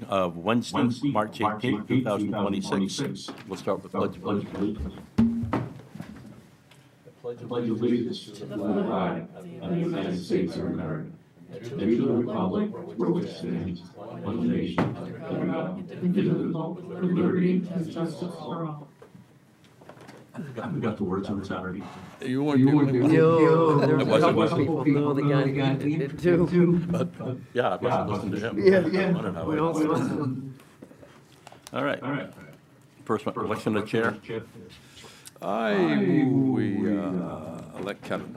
of Wednesday, March 18th, 2026. We'll start with pledge of allegiance. Pledge allegiance to the flag of the United States of America, and to the republic for which it stands, one nation, under God, indivisible, with liberty and justice for all. We got the words on this already. You weren't the only one. There's a couple of people know the guy did too. But, yeah, I must have listened to him. Yeah. I don't know. We also All right. First one, election of chair. I move we elect Kevin.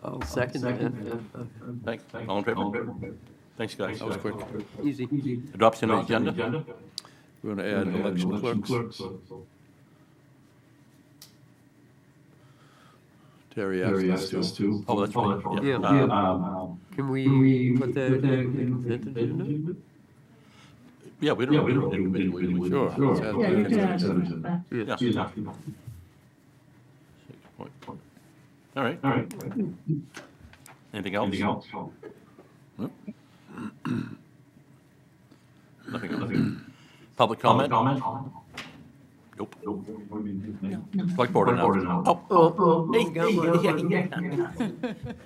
I'll second that. Thanks. All in favor? Thanks, guys. That was quick. Easy. Adoption of the agenda. We're going to add election clerks. Terry asked us to. Oh, that's right. Yeah. Can we put that in the consent agenda? Yeah, we don't. Individually. Sure. Let's add that. Yeah. 6 point. All right. Anything else? Nothing else. Public comment? Nope. Select board announcement. Oh, hey.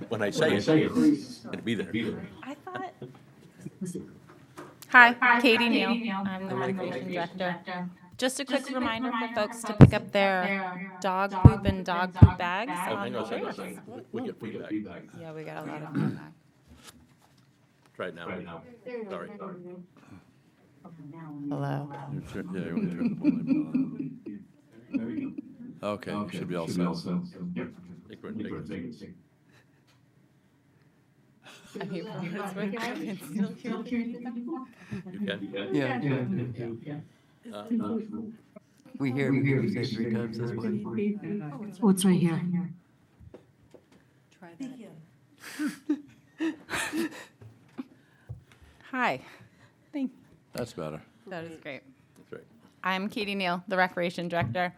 When I say it, it'll be there. I thought. Hi, Katie Neal. I'm the recreation director. Just a quick reminder for folks to pick up their dog poop and dog poop bags Oh, on hang the on a second. trails. We get feedback. Yeah, we got a lot of feedback. Try it now. Sorry. Hello. You turn- yeah, you want to turn the volume on. Okay, you should be all set. Take it. I mean, for what it's worth, I can still hear You can? Yeah. We hear you say 3 times this way. What's right here? Try that. Hi. That's better. That is great. That's right. I'm Katie Neal, the recreation director.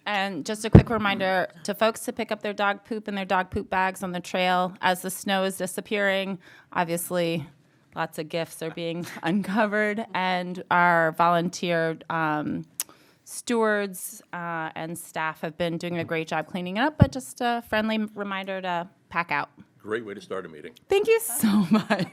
And just a quick reminder to folks to pick up their dog poop and their dog poop bags on the trail as the snow is disappearing. Obviously, lots of gifts are being uncovered, and our volunteer stewards and staff have been doing a great job cleaning it up, but just a friendly reminder to pack out. Great way to start a meeting. Thank you so much.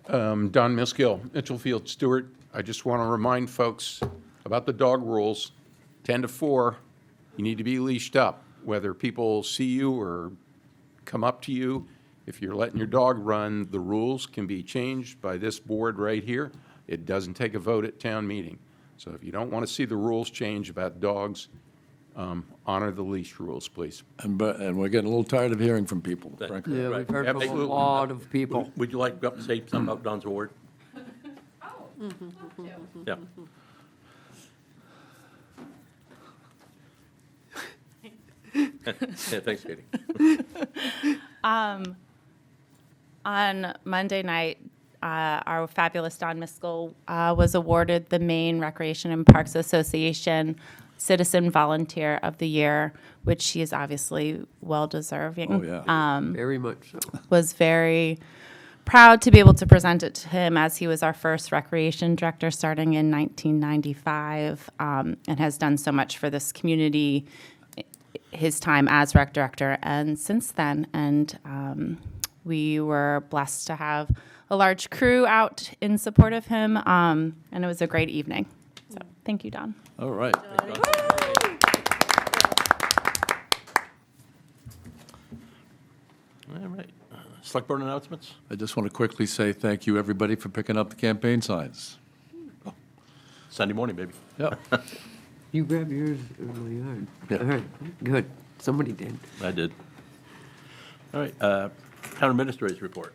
Don Miskill, Mitchellfield Stewart. I just want to remind folks about the dog rules. 10 to 4, you need to be leashed up, whether people see you or come up to you. If you're letting your dog run, the rules can be changed by this board right here. It doesn't take a vote at town meeting. So if you don't want to see the rules change about dogs, honor the leash rules, please. And we're getting a little tired of hearing from people, frankly. Yeah, Right. we've heard from a Absolutely. lot of people. Would you like to go up and say something about Don's award? Yeah. Yeah, thanks, Katie. On Monday night, our fabulous Don Miskell was awarded the Maine Recreation and Parks Association Citizen Volunteer of the Year, which she is obviously well-deserving. Oh, yeah. Very much so. Was very proud to be able to present it to him as he was our first recreation director starting in 1995 and has done so much for this community his time as rec director and since then. And we were blessed to have a large crew out in support of him, and it was a great evening. So thank you, Don. All right. All right. Select board announcements? I just want to quickly say thank you, everybody, for picking up the campaign signs. Sunday morning, baby. Yeah. You grab yours in my yard. Yeah. All right, good. Somebody did. I did. All right. Town administrator's report.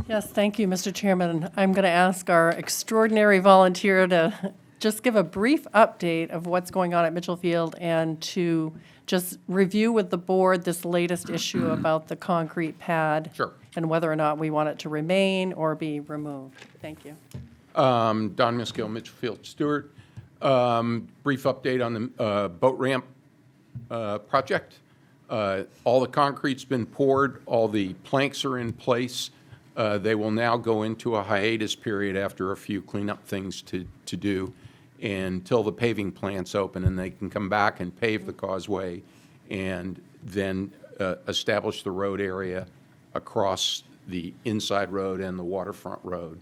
Yes, thank you, Mr. Chairman. I'm going to ask our extraordinary volunteer to just give a brief update of what's going on at Mitchellfield and to just review with the board this latest issue about the concrete pad. Sure. And whether or not we want it to remain or be removed. Thank you. Don Miskill, Mitchellfield Stewart. Brief update on the boat ramp project. All the concrete's been poured, all the planks are in place. They will now go into a hiatus period after a few cleanup things to do until the paving plant's open, and they can come back and pave the causeway and then establish the road area across the inside road and the waterfront road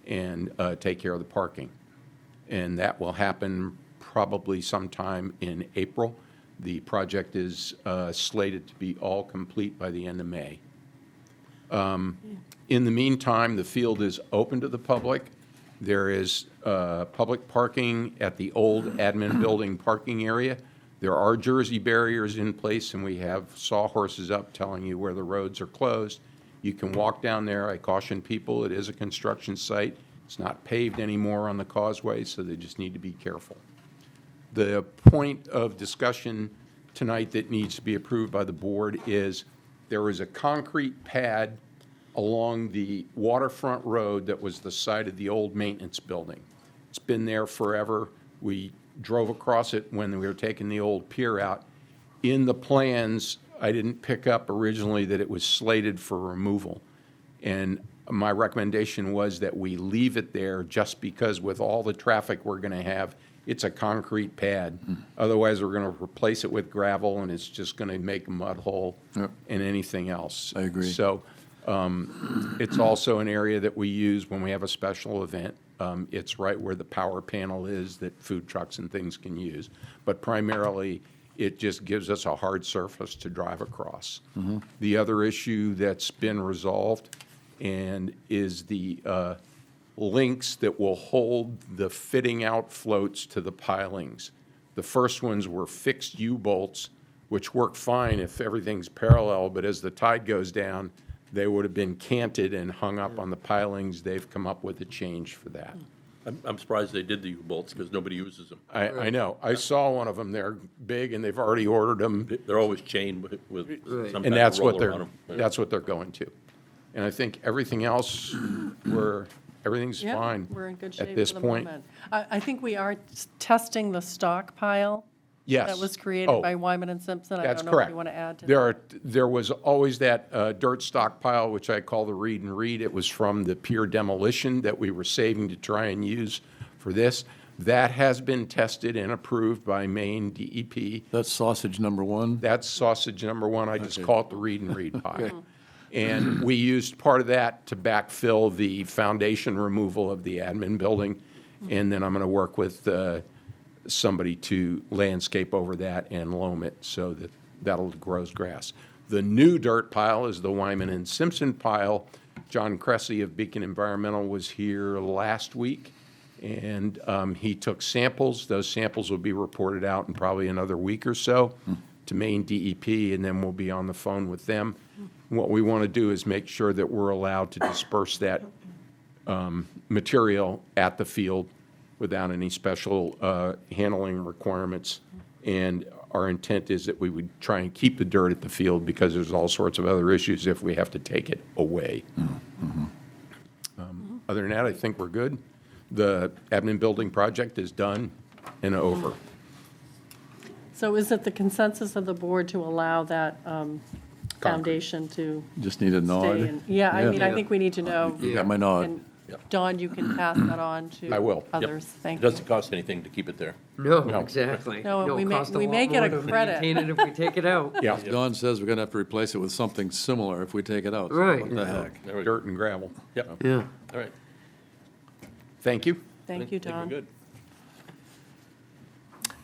and take care of the parking. And that will happen probably sometime in April. The project is slated to be all complete by the end of May. In the meantime, the field is open to the public. There is public parking at the old admin building parking area. There are Jersey barriers in place, and we have sawhorses up telling you where the roads are closed. You can walk down there. I caution people, it is a construction site. It's not paved anymore on the causeway, so they just need to be careful. The point of discussion tonight that needs to be approved by the board is there is a concrete pad along the waterfront road that was the site of the old maintenance building. It's been there forever. We drove across it when we were taking the old pier out. In the plans, I didn't pick up originally that it was slated for removal. And my recommendation was that we leave it there just because with all the traffic we're going to have, it's a concrete pad. Otherwise, we're going to replace it with gravel, and it's just going to make a mud hole and anything else. I agree. So it's also an area that we use when we have a special event. It's right where the power panel is that food trucks and things can use. But primarily, it just gives us a hard surface to drive across. The other issue that's been resolved and is the links that will hold the fitting out floats to the pilings. The first ones were fixed U-bolts, which work fine if everything's parallel, but as the tide goes down, they would have been canted and hung up on the pilings. They've come up with a change for that. I'm surprised they did the U-bolts because nobody uses them. I know. I saw one of them. They're big, and they've already ordered them, They're always chained with some kind and of that's what roller on them. that's what they're going to. And I think everything else, everything's Yeah, fine we're in good shape at this for the point. moment. I think we are testing the stockpile Yes. that was created Oh, by Wyman and Simpson. I That's don't know if correct. you want to add to There that. there was always that dirt stockpile, which I call the read and read. It was from the pier demolition that we were saving to try and use for this. That has been tested and approved by Maine DEP. That's sausage number one. That's sausage number one. I just Okay. call it the read and read pile. And we used part of that to backfill the foundation removal of the admin building. And then I'm going to work with somebody to landscape over that and loam it so that that'll grow grass. The new dirt pile is the Wyman and Simpson pile. John Cressy of Beacon Environmental was here last week, and he took samples. Those samples will be reported out in probably another week or so to Maine DEP, and then we'll be on the phone with them. What we want to do is make sure that we're allowed to disperse that material at the field without any special handling requirements. And our intent is that we would try and keep the dirt at the field because there's all sorts of other issues if we have to take it away. Other than that, I think we're good. The admin building project is done and over. So is it the consensus of the board to allow that foundation to Just need a stay nod. in? Yeah, I mean, I Yeah. think we need to know. You got my nod. And Dawn, you can pass that on to I will. Yep. others. It Thank you. doesn't cost anything to keep it there. No, No. exactly. No, It'll we may- cost a we lot may get more a to credit. maintain it if we take it out. Yeah, Don says we're gonna have to replace it with something similar if we take it out. So Right. What the heck? There we go. dirt and gravel. Yep, Yeah. all right. Thank you. Thank you, I think we're Dawn. good.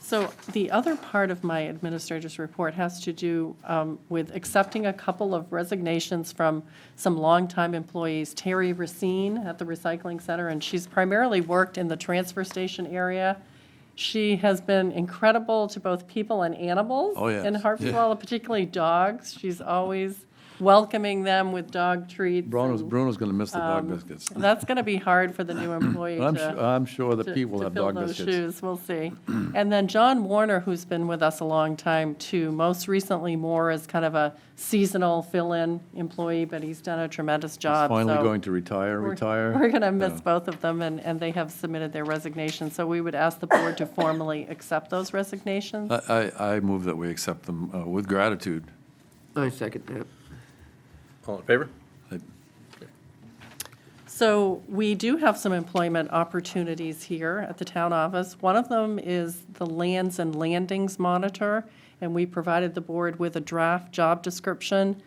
So the other part of my administrator's report has to do with accepting a couple of resignations from some longtime employees. Terry Racine at the recycling center, and she's primarily worked in the transfer station area. She has been incredible to both people and animals. Oh, yes. In Harpswell, particularly dogs. She's always welcoming them with dog treats. and Bruno's gonna miss the dog biscuits. That's going to be hard for the new employee I'm sure the to- people to have fill dog those biscuits. shoes. We'll see. And then John Warner, who's been with us a long time too, most recently more as kind of a seasonal fill-in employee, but he's done a tremendous job. Finally so going to retire. We're going to miss both of them, and they have submitted their resignation. So we would ask the board to formally accept those resignations. I move that we accept them with gratitude. I second that. All in favor? So we do have some employment opportunities here at the town office. One of them is the Lands and Landings Monitor, and we provided the board with a draft job description.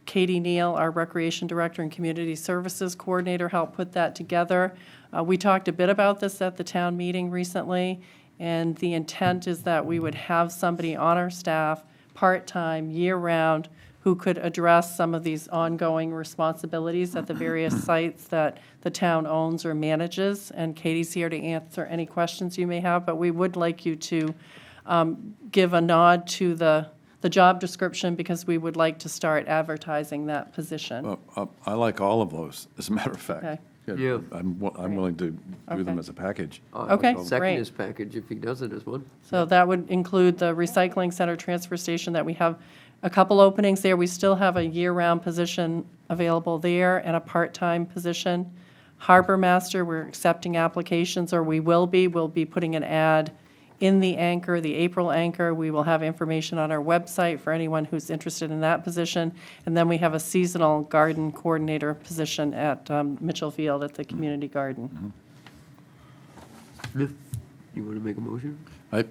Katie Neal, our Recreation Director and Community Services Coordinator, helped put that together. We talked a bit about this at the town meeting recently, and the intent is that we would have somebody on our staff, part-time, year-round, who could address some of these ongoing responsibilities at the various sites that the town owns or manages. And Katie's here to answer any questions you may have, but we would like you to give a nod to the job description because we would like to start advertising that position. Well, I like all of those, as a matter of fact. Okay. Yeah. I'm willing to do them Okay. as a package. Okay, Second great. his package if he does it as one. So that would include the recycling center, transfer station, that we have a couple openings there. We still have a year-round position available there and a part-time position. Harbor master, we're accepting applications, or we will be. We'll be putting an ad in the Anchor, the April Anchor. We will have information on our website for anyone who's interested in that position. And then we have a seasonal garden coordinator position at Mitchell Field at the community garden. Yeah. You want to make a motion? I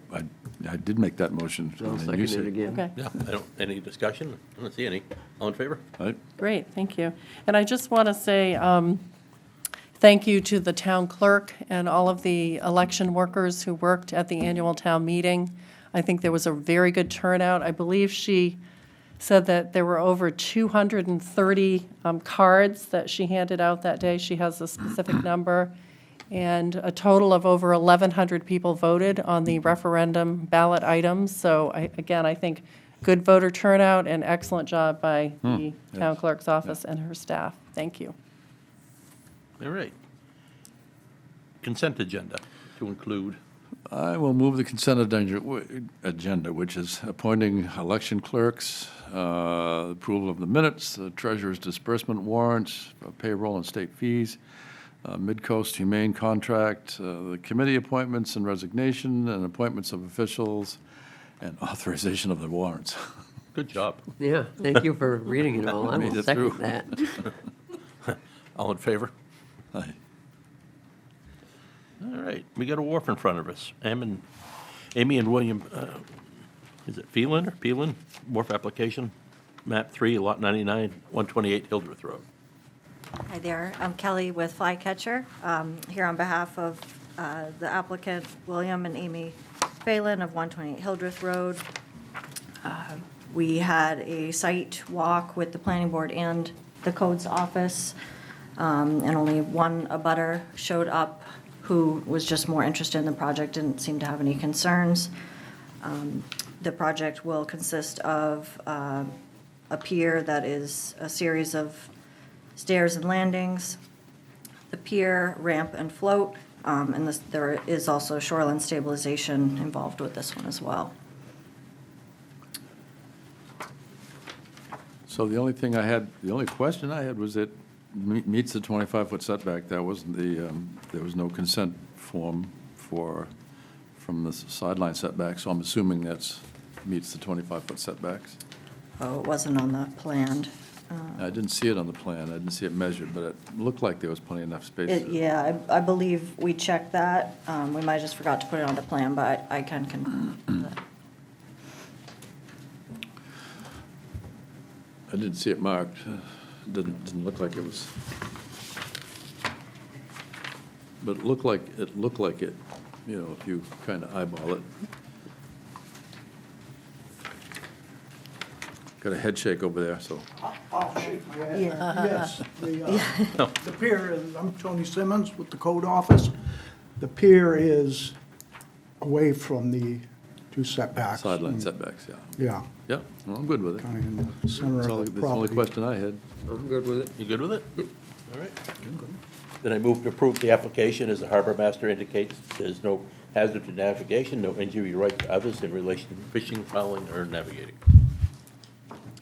did make that motion. I'll and you second said- it again. Okay. Yeah, any discussion? I don't see any. All in favor? Right? Great, thank you. And I just want to say thank you to the town clerk and all of the election workers who worked at the annual town meeting. I think there was a very good turnout. I believe she said that there were over 230 cards that she handed out that day. She has a specific number. And a total of over 1,100 people voted on the referendum ballot items. So again, I think good voter turnout and excellent job by the town clerk's office and her staff. Thank you. All right. Consent agenda to include, I will move the consent agenda, which is appointing election clerks, approval of the minutes, the treasurer's disbursement warrants, payroll and state fees, Mid-Coast Humane Contract, the committee appointments and resignation, and appointments of officials, and authorization of the warrants. good job. Yeah, thank you for reading it all. I Made will it second through. that. All in favor? Aye. All right, we got a wharf in front of us. Amy and William, is it Phelan or Phelan? Wharf application, map 3, lot 99, 128 Hildreth Road. Hi there, I'm Kelly with Flycatcher, here on behalf of the applicant, William and Amy Phelan of 128 Hildreth Road. We had a site walk with the planning board and the codes office, and only one abutter showed up who was just more interested in the project, didn't seem to have any concerns. The project will consist of a pier that is a series of stairs and landings, the pier, ramp, and float, and there is also shoreline stabilization involved with this one as well. So the only question I had was it meets the 25-foot setback. That wasn't there was no consent form from the sideline setback, so I'm assuming that's meets the 25-foot setbacks. Oh, it wasn't on the plan. I didn't see it on the plan. I didn't see it measured, but it looked like there was plenty enough space. Yeah, I believe we checked that. We might have just forgot to put it on the plan, but I can confirm that. I didn't see it marked. Didn't look like it was. But it looked like it, you know, if you kind of eyeball it. Got a head shake over there, so. I'll shake my head. Yes, the pier is, I'm Tony Simmons with the code office. The pier is away from the two setbacks. Sideline setbacks, yeah. Yeah, Yeah, well, I'm good with it. kind of in the center That's of the the only property. question I had. I'm good with it. You good with it? All right. Then I move to approve the application as the harbor master indicates. There's no hazard to navigation, no injury right to others in relation to fishing, fouling, or navigating.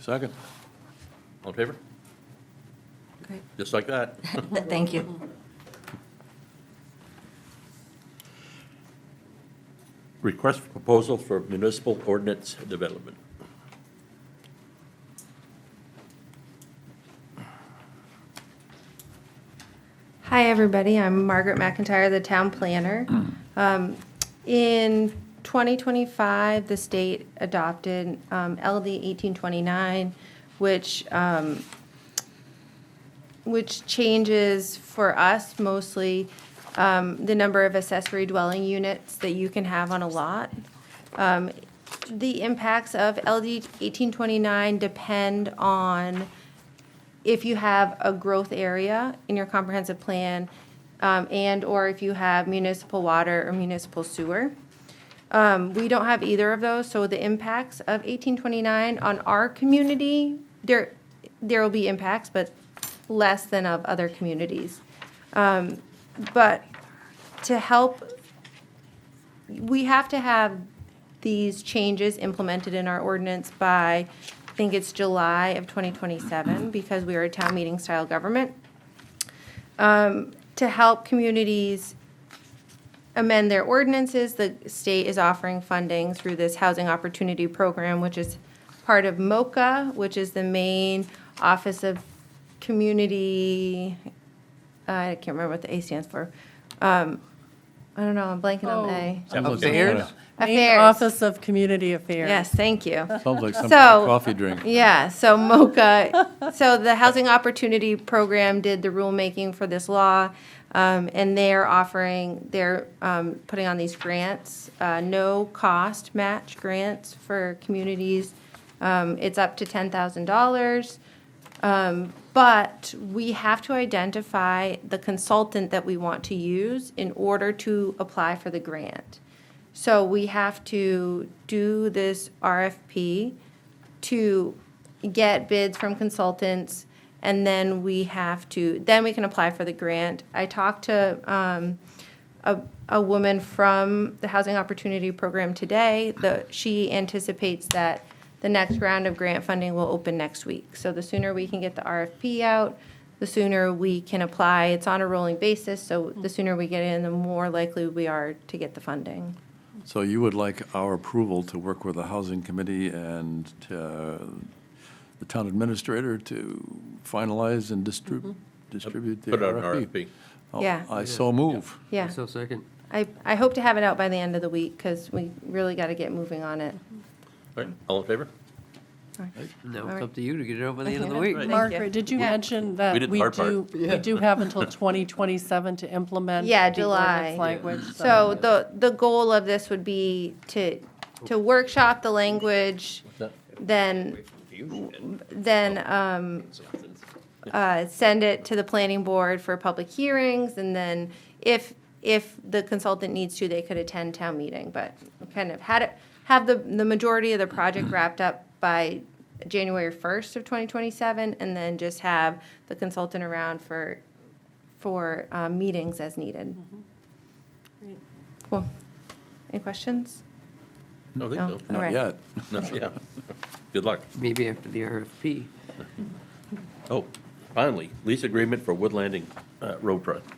Second. All in favor? Great. Just like that. Thank you. Request for proposal for municipal ordinance development. Hi, everybody. I'm Margaret McIntyre, the town planner. In 2025, the state adopted LD 1829, which changes for us mostly the number of accessory dwelling units that you can have on a lot. The impacts of LD 1829 depend on if you have a growth area in your comprehensive plan, and/or if you have municipal water or municipal sewer. We don't have either of those, so the impacts of 1829 on our community, there will be impacts, but less than of other communities. But to help, we have to have these changes implemented in our ordinance by, I think it's July of 2027, because we are a town meeting style government. To help communities amend their ordinances, the state is offering funding through this Housing Opportunity Program, which is part of MOCA, which is the main Office of Community, I can't remember what the A stands for. I don't know, I'm blanking on the A. Affairs? Main Affairs. Office of Community Affairs. Yes, thank you. Sounds like some So- coffee drink. Yeah, so MOCA, so the Housing Opportunity Program did the rulemaking for this law, and they're putting on these grants, no cost match grants for communities. It's up to $10,000. But we have to identify the consultant that we want to use in order to apply for the grant. So we have to do this RFP to get bids from consultants, and then we can apply for the grant. I talked to a woman from the Housing Opportunity Program today. She anticipates that the next round of grant funding will open next week. So the sooner we can get the RFP out, the sooner we can apply. It's on a rolling basis, so the sooner we get in, the more likely we are to get the funding. So you would like our approval to work with the Housing Committee and the town administrator to finalize and distribute the Put out an RFP? RFP. Oh, Yeah. I so move. Yeah, So second. I hope to have it out by the end of the week, because we really got to get moving on it. All right, all in favor? Now All it's right. up to you to get it over the end of the week. Right. Margaret, did you Yeah. mention We that did the hard part. we do have until 2027 to implement? Yeah, the July. ordinance language? So the goal of this would be to workshop the language, then send it to the planning board for public hearings, and then if the consultant needs to, they could attend town meeting, but kind of have the majority of the project wrapped up by January 1st of 2027, and then just have the consultant around for meetings as needed. Cool. Any questions? No, I think No. so. All Not right. yet. No, yeah. Good luck. Maybe after the RFP. Oh, finally, lease agreement for Wood Landing Road Project.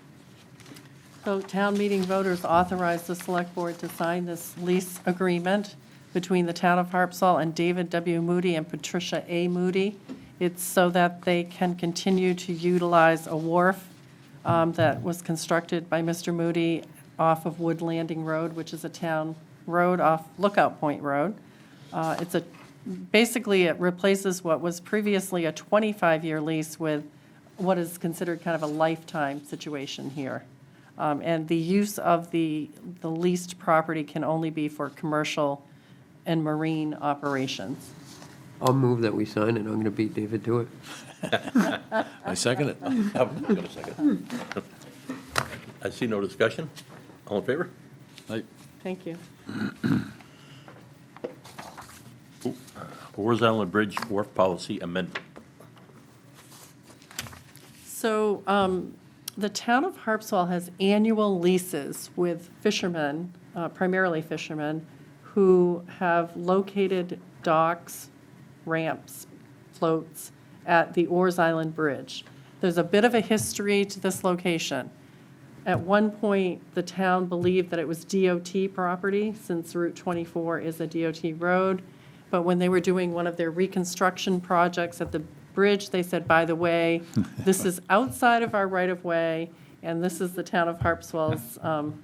So town meeting voters authorized the select board to sign this lease agreement between the town of Harpswell and David W. Moody and Patricia A. Moody. It's so that they can continue to utilize a wharf that was constructed by Mr. Moody off of Wood Landing Road, which is a town road off Lookout Point Road. Basically, it replaces what was previously a 25-year lease with what is considered kind of a lifetime situation here. And the use of the leased property can only be for commercial and marine operations. I'll move that we sign it. I'm going to beat David to it. I second it. I'm going to second. I see no discussion. All in favor? Thank you. Horizontal Bridge Wharf Policy Amendment. So the town of Harpswell has annual leases with fishermen, primarily fishermen, who have located docks, ramps, floats at the Oars Island Bridge. There's a bit of a history to this location. At one point, the town believed that it was DOT property, since Route 24 is a DOT road. But when they were doing one of their reconstruction projects at the bridge, they said, by the way, this is outside of our right-of-way, And this is the town of Harpswell's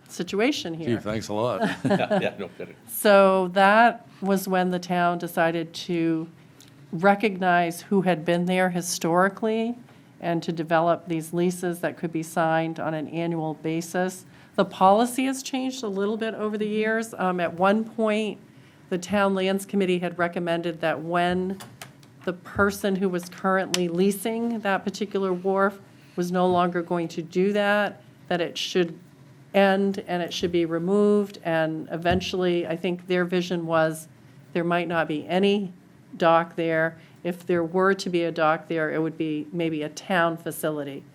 situation Gee, here. thanks a lot. Yeah, no kidding. So that was when the town decided to recognize who had been there historically and to develop these leases that could be signed on an annual basis. The policy has changed a little bit over the years. At one point, the Town Lands Committee had recommended that when the person who was currently leasing that particular wharf was no longer going to do that, that it should end and it should be removed. And eventually, I think their vision was there might not be any dock there. If there were to be a dock there, it would be maybe a town facility.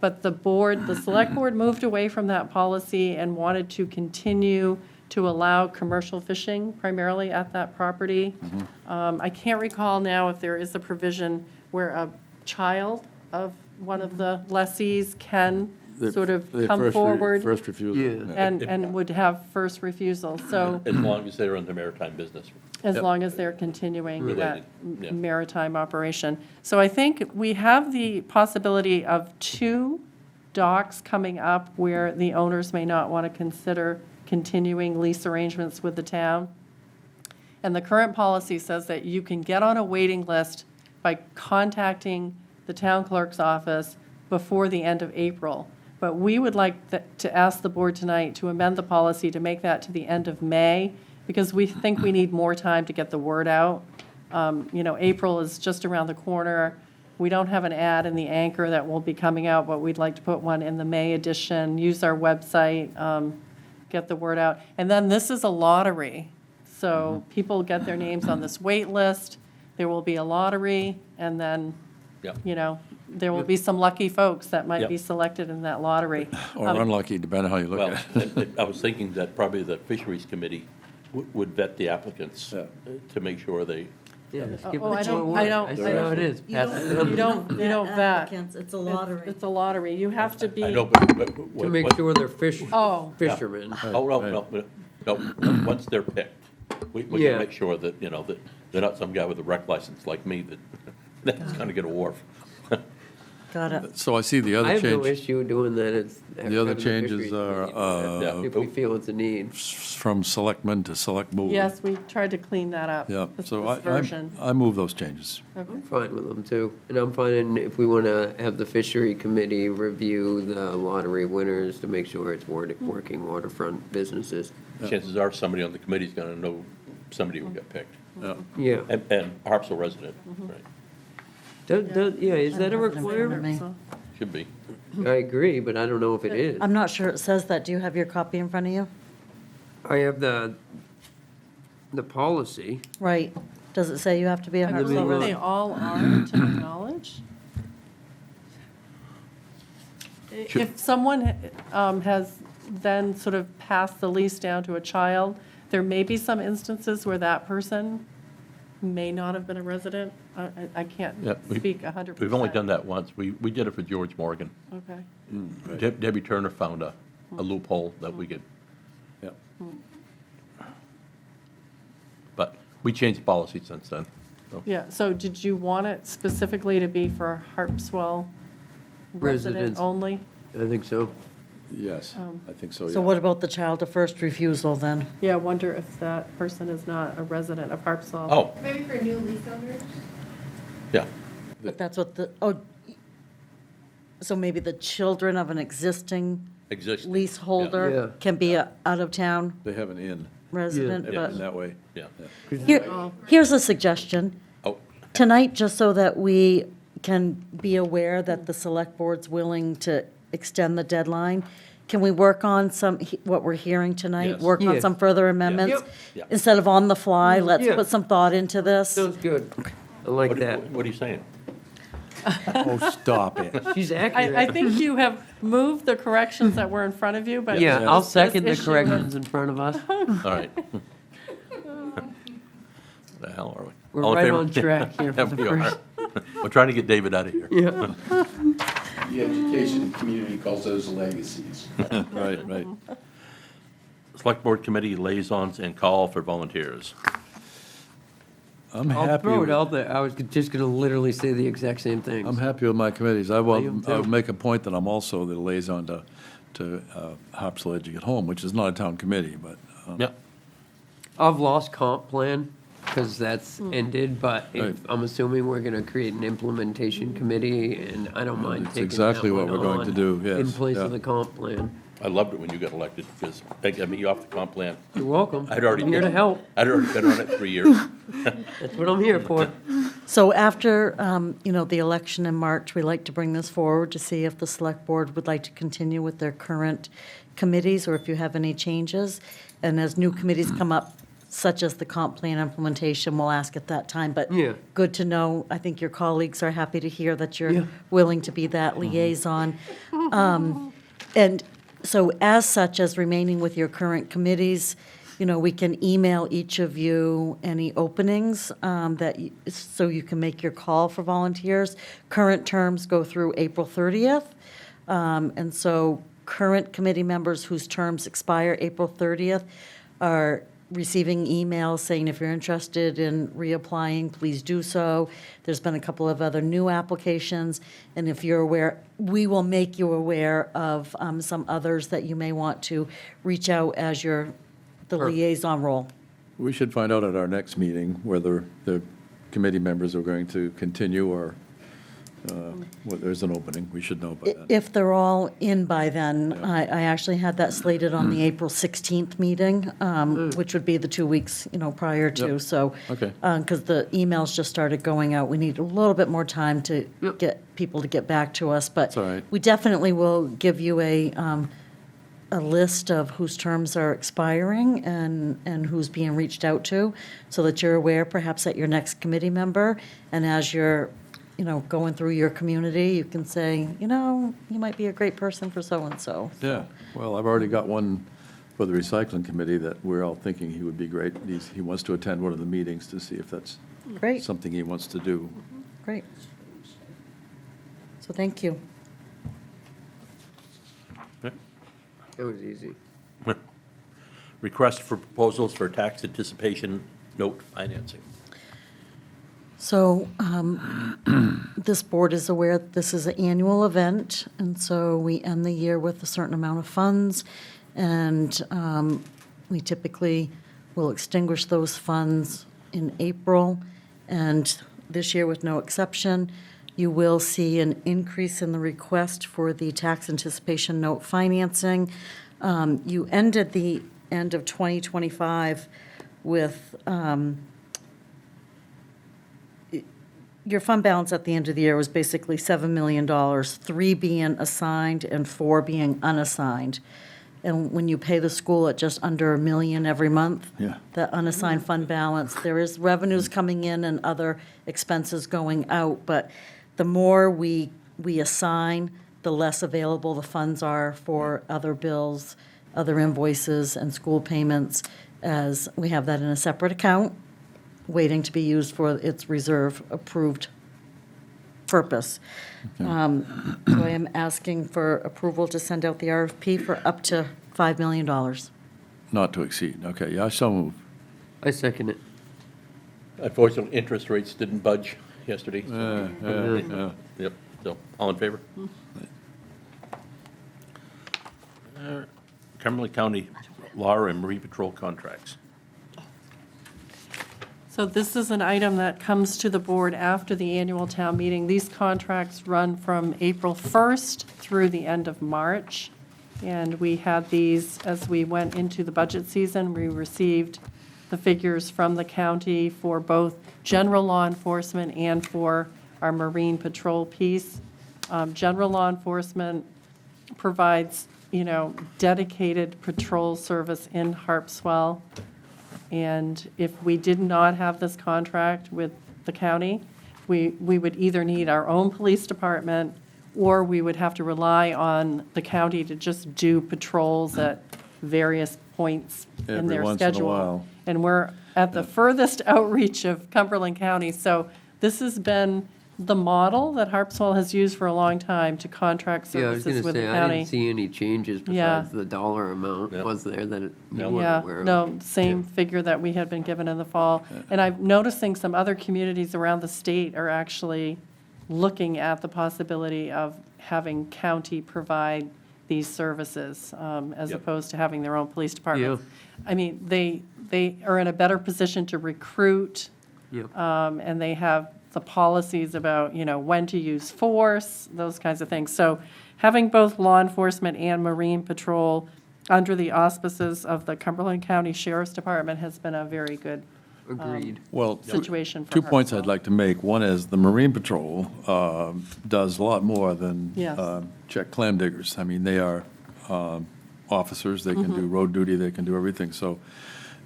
But the board, the select board moved away from that policy and wanted to continue to allow commercial fishing primarily at that property. I can't recall now if there is a provision where a child of one of the lessees can sort of The come first forward First refusal. Yeah. and would have first refusal. So As long as they're in the maritime business. as Yep. long as they're continuing that Related, yeah. maritime operation. So I think we have the possibility of 2 docks coming up where the owners may not want to consider continuing lease arrangements with the town. And the current policy says that you can get on a waiting list by contacting the town clerk's office before the end of April. But we would like to ask the board tonight to amend the policy to make that to the end of May, because we think we need more time to get the word out. April is just around the corner. We don't have an ad in the Anchor that will be coming out, but we'd like to put one in the May edition, use our website, get the word out. And then this is a lottery. So people get their names on this wait list. There will be a lottery, and then, Yeah. there will be some lucky folks that might Yep. be selected in that lottery. Or unlucky, depending on how you look Well, at it. I was thinking that probably the Fisheries Committee would vet the applicants Yeah. to make sure they, Yeah, just give Oh, it I to don't- work. I don't- I see I how don't- it is. You Pass don't- it down. You don't vet. Applicants, it's a lottery. It's a lottery. You have to be. I know, but. To make sure they're Oh. fishermen. Oh, no, once they're picked, we Yeah. can make sure that, that they're not some guy with a rec license like me that's gonna get a wharf. Got it. So I see the other I have no change, issue doing that. It's the other having changes fisheries are committee, If we feel it's a need. from selectmen to select board. Yes, we tried to clean that up. Yeah, this- so this version. I move those changes. I'm fine with them too. And I'm fine if we want to have the fishery committee review the lottery winners to make sure it's working waterfront businesses. Chances are somebody on the committee's gonna know somebody who got picked, Yeah. Yeah. and Harpswell resident, right, Yeah, is that a Doesn't have it in front of requirement? me. should be. I agree, but I don't know if it is. I'm not sure it says that. Do you have your copy in front of you? I have the policy. Right. Does it say you have to be a And then we Harpswell will- They resident? all are, to my knowledge. If someone has then sort of passed the lease down to a child, there may be some instances where that person may not have been a resident. I can't Yeah, speak 100%. We've only done that once. We did it for George Morgan. Okay. Debbie Turner found a loophole that we could, Yeah. but we changed policy since then. So, Yeah, so did you want it specifically to be for Harpswell resident Residents. only? I think so. Yes, I think so, So yeah. what about the child of first refusal then? Yeah, I wonder if that person is not a resident of Harpswell. Oh, Maybe for new lease owners? yeah, But that's what so maybe the children of an existing existing. Yeah. leaseholder can be a out-of-town They have an in, resident, Yeah. in but that way. Yeah. here's a suggestion. Oh, Tonight, just so that we can be aware that the select board's willing to extend the deadline, can we work on what we're hearing tonight? Yes. Work on Yeah. some further amendments? Yep. Yeah. Instead of on the fly, let's Yeah. put some thought into this. Sounds good. I like what that. what are you saying? Oh, stop it. She's I accurate. think you have moved the corrections that were in front of you, but. Yeah, I'll this second the issue- corrections in front of us. All right. The hell are we? We're All in right favor? on track here for Yeah, the we are. first. We're trying to get David out of here. Yeah. The education community calls those legacies. Right, right. Select Board Committee liaisons and call for volunteers. I'm I'll happy, throw it with- out there. I was just going to literally say the exact same thing. I'm happy with my committees. I am will, too. I'll make a point that I'm also the liaison to Harpswell Educate Home, which is not a town committee, but. Yeah. I've lost comp plan because that's ended, but Right. if, I'm assuming we're going to create an implementation committee, and I don't mind It's taking exactly that what one we're going to on do, yes, in place yeah. of the comp plan. I loved it when you got elected, because they got me off the comp plan. You're welcome. I'd already I'm here to been- help. I'd already been on it 3 years. That's what I'm here for. So after, the election in March, we like to bring this forward to see if the select board would like to continue with their current committees or if you have any changes. And as new committees come up, such as the comp plan implementation, we'll ask at that time. But Yeah. good to know, I think your colleagues are happy to hear that Yeah. you're willing to be that liaison. And so as such, as remaining with your current committees, we can email each of you any openings so you can make your call for volunteers. Current terms go through April 30th. And so current committee members whose terms expire April 30th are receiving emails saying if you're interested in reapplying, please do so. There's been a couple of other new applications, and if you're aware, we will make you aware of some others that you may want to reach out as the liaison role. We should find out at our next meeting whether the committee members are going to continue or whether there's an opening. We should know by then. If they're all in by then, I actually had that slated on the April 16th meeting, which would be the 2 weeks, prior to, Yep. so. Okay. Because the emails just started going out. We need a little bit more time to Yep. get people to get back to us. But That's all right. we definitely will give you a list of whose terms are expiring and who's being reached out to, so that you're aware perhaps at your next committee member. And as you're going through your community, you can say, you might be a great person for so-and-so. Yeah, well, I've already got one for the recycling committee that we're all thinking he would be great. He wants to attend one of the meetings to see if that's Great, something he wants to do. great. So thank you. That was easy. Request for proposals for tax anticipation note financing. So this board is aware that this is an annual event, and so we end the year with a certain amount of funds, and we typically will extinguish those funds in April, and this year, with no exception, you will see an increase in the request for the tax anticipation note financing. You ended the end of 2025 with your fund balance at the end of the year was basically $7 million, 3 being assigned and 4 being unassigned. And when you pay the school at just under $1 million every month, Yeah. that unassigned fund balance, there is revenues coming in and other expenses going out, but the more we assign, the less available the funds are for other bills, other invoices, and school payments, as we have that in a separate account, waiting to be used for its reserve-approved purpose. So I am asking for approval to send out the RFP for up to $5 million. Not to exceed, okay, yeah, I so move. I second it. Unfortunately, interest rates didn't budge yesterday. Yeah. Yep, so, all in favor? Cumberland County Law and Marine Patrol contracts. So this is an item that comes to the board after the annual town meeting. These contracts run from April 1st through the end of March. And we had these, as we went into the budget season, we received the figures from the county for both general law enforcement and for our marine patrol piece. General law enforcement provides, dedicated patrol service in Harpswell. And if we did not have this contract with the county, we would either need our own police department, or we would have to rely on the county to just do patrols at various points in Every their once in a schedule. while. And we're at the furthest outreach of Cumberland County, so this has been the model that Harpswell has used for a long time to contract Yeah, I was services gonna with the say, I county. didn't see any changes Yeah. besides the dollar amount Yeah. was there that you No. weren't Yeah, aware of. no, same figure that we had been given in the fall. And I'm noticing some other communities around the state are actually looking at the possibility of having county provide these services, as Yep. opposed to having their own police department. I mean, they are in a better position to recruit, Yep. and they have the policies about, when to use force, those kinds of things. So having both law enforcement and Marine Patrol under the auspices of the Cumberland County Sheriff's Department has been a very good Agreed. Well, situation for two points I'd Harpswell. like to make. One is the Marine Patrol does a lot more than Yes. check clam diggers. I mean, they are officers, they can do road duty, they can do everything. So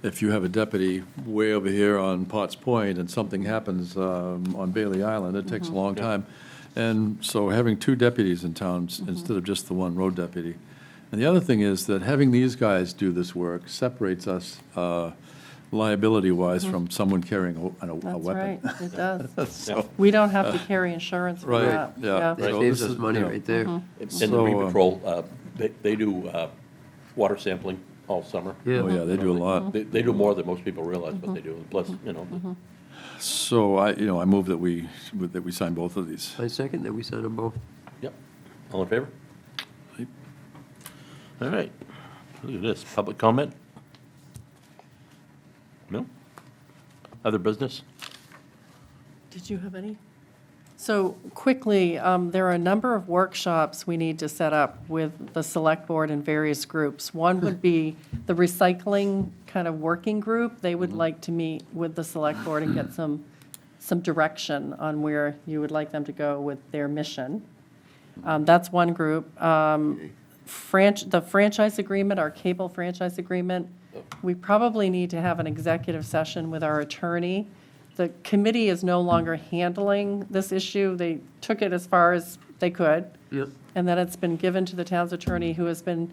if you have a deputy way over here on Potts Point and something happens on Bailey Island, it takes a long time. And so having two deputies in town instead of just the one road deputy. And the other thing is that having these guys do this work separates us liability-wise from someone carrying a That's weapon. right, it does. So, We don't have to carry insurance for Right, that. yeah. That So saves this us is, money you know, right there. And the So, Marine Patrol, they do water sampling all summer. oh, yeah, they do a lot. They do more than most people realize what they do. Plus, So I move that we sign both of these. I second that we sign them both. yep. All in favor? All right. Look at this. Public comment? No? Other business? Did you have any? So quickly, there are a number of workshops we need to set up with the Select Board and various groups. One would be the recycling kind of working group. They would like to meet with the Select Board and get some direction on where you would like them to go with their mission. That's one group. The franchise agreement, our cable franchise agreement, we probably need to have an executive session with our attorney. The committee is no longer handling this issue. They took it as far as they could. Yep. And then it's been given to the town's attorney, who has been,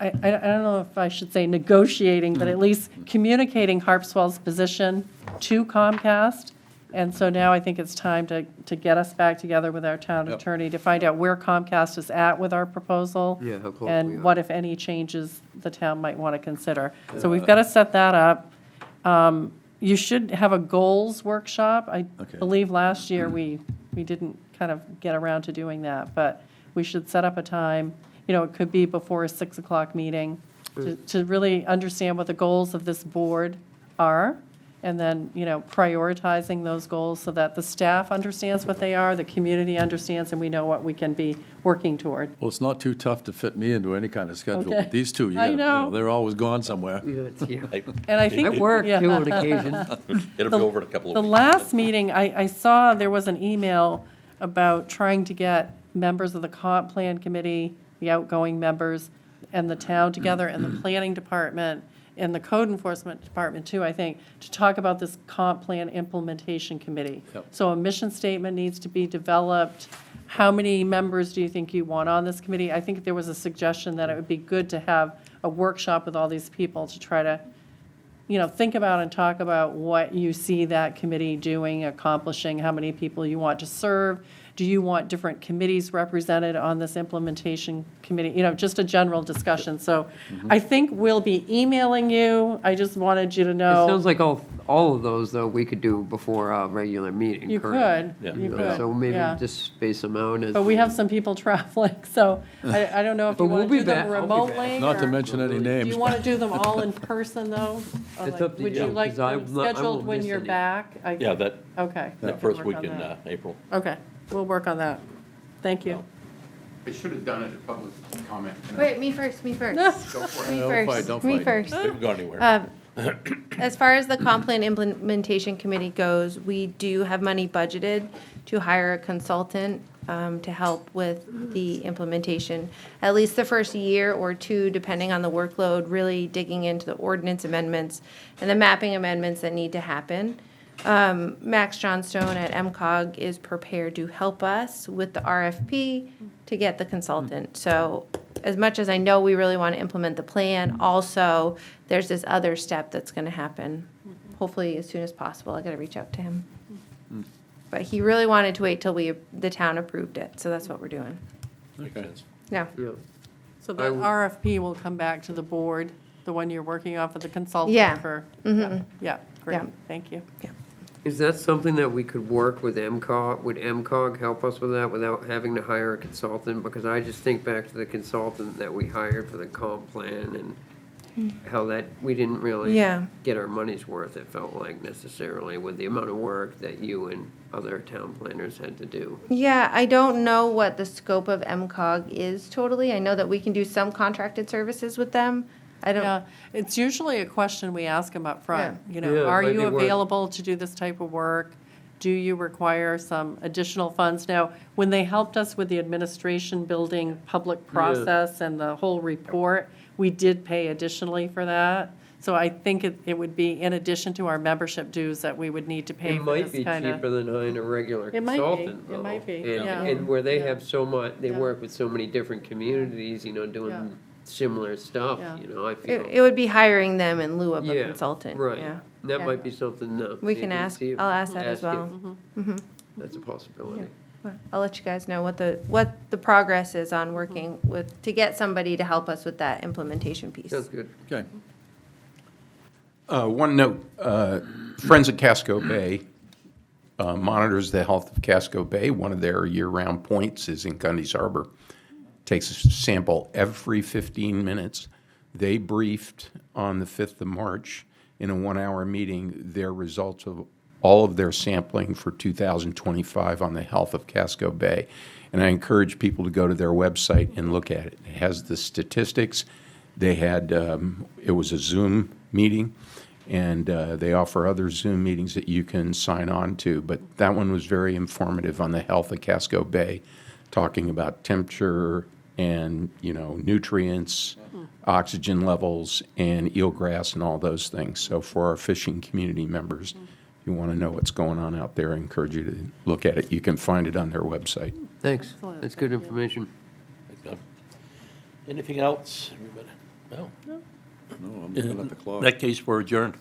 I don't know if I should say negotiating, but at least communicating Harpswell's position to Comcast. And so now I think it's time to get us back together with our town Yep. attorney to find out where Comcast is at with our proposal. Yeah, how close we And are. what, if any, changes the town might want to consider. So we've got to set that up. You should have a goals workshop. I Okay. believe last year we didn't kind of get around to doing that, but we should set up a time. It could be before a 6 o'clock meeting to really understand what the goals of this board are. And then, prioritizing those goals so that the staff understands what they are, the community understands, and we know what we can be working toward. Well, it's not too tough to fit me into any kind of schedule. Okay. These two, I know. they're always gone somewhere. Yeah. And I think. I work yeah. too on occasion. It'll be over in a couple The of weeks. last meeting, I saw there was an email about trying to get members of the comp plan committee, the outgoing members, and the town together, and the planning department, and the code enforcement department too, I think, to talk about this comp plan implementation committee. Yep. So a mission statement needs to be developed. How many members do you think you want on this committee? I think there was a suggestion that it would be good to have a workshop with all these people to try to think about and talk about what you see that committee doing, accomplishing, how many people you want to serve. Do you want different committees represented on this implementation committee? Just a general discussion. So I think we'll be emailing you. I just wanted you to It know. sounds like all of those, though, we could do before a regular meeting, You correct? could, Yeah. you could. So maybe yeah. just space them out as. But we have some people traveling, so I don't know if But you we'll want to be do them back. I'll be back. remotely. Not to or- mention any Do names. you want to do them all in person, though? Or, It's like, up to would you, you like 'cause I them will not- I scheduled won't when miss you're any. back? Yeah, that Okay. we can first work week on in that. April. Okay, we'll work on that. Thank you. I should have done it at public comment. Wait, me first, me first. Go for it. Me Don't first, fight, me don't fight. first. They haven't gone anywhere. As far as the comp plan implementation committee goes, we do have money budgeted to hire a consultant to help with the implementation, at least the first year or two, depending on the workload, really digging into the ordinance amendments and the mapping amendments that need to happen. Max Johnstone at MCOG is prepared to help us with the RFP to get the consultant. So as much as I know we really want to implement the plan, also, there's this other step that's going to happen, hopefully as soon as possible. I got to reach out to him. But he really wanted to wait till the town approved it, so that's what we're doing. Makes sense. Yeah. Yeah. So the RFP will come back to the board, the one you're working off of the consultant Yeah. for? Mhm. Yeah, great, Yeah. thank you. Is that something that we could work with MCOG? Would MCOG help us with that without having to hire a consultant? Because I just think back to the consultant that we hired for the comp plan and how that, we didn't really Yeah. get our money's worth, it felt like, necessarily, with the amount of work that you and other town planners had to do. Yeah, I don't know what the scope of MCOG is totally. I know that we can do some contracted services with them. I don't, Yeah, it's usually a question we ask them up front. You know, Yeah, are might you be worth- available to do this type of work? Do you require some additional funds? Now, when they helped us with the administration building public process and the whole report, we did pay additionally for that. So I think it would be in addition to our membership dues that we would need to pay It for might this be kind cheaper of. than hiring a regular It might be, consultant, it might though. be, And- yeah. And where they Yeah. have so much, they Yeah. work with so many different communities, you know, Yeah. doing similar stuff, Yeah. you know, I feel. it would be hiring them in lieu of a Yeah, consultant. right. Yeah. That Yeah. might be something, We you can ask, see if- I'll ask that as if well. That's a possibility. I'll let you guys know what the progress is on working with, to get somebody to help us with that implementation piece. Sounds good. Okay. One note, Friends of Casco Bay monitors the health of Casco Bay. One of their year-round points is in Gundy's Harbor. Takes a sample every 15 minutes. They briefed on the 5th of March in a 1-hour meeting their results of all of their sampling for 2025 on the health of Casco Bay. And I encourage people to go to their website and look at it. It has the statistics. They had, it was a Zoom meeting, and they offer other Zoom meetings that you can sign on to. But that one was very informative on the health of Casco Bay, talking about temperature and, you know, nutrients, oxygen levels, and eelgrass and all those things. So for our fishing community members, if you want to know what's going on out there, I encourage you to look at it. You can find it on their website. Thanks. Excellent. That's good information. Thanks, Doug. Anything else, everybody? No? No, I'm looking at the clock. In that case, we're adjourned.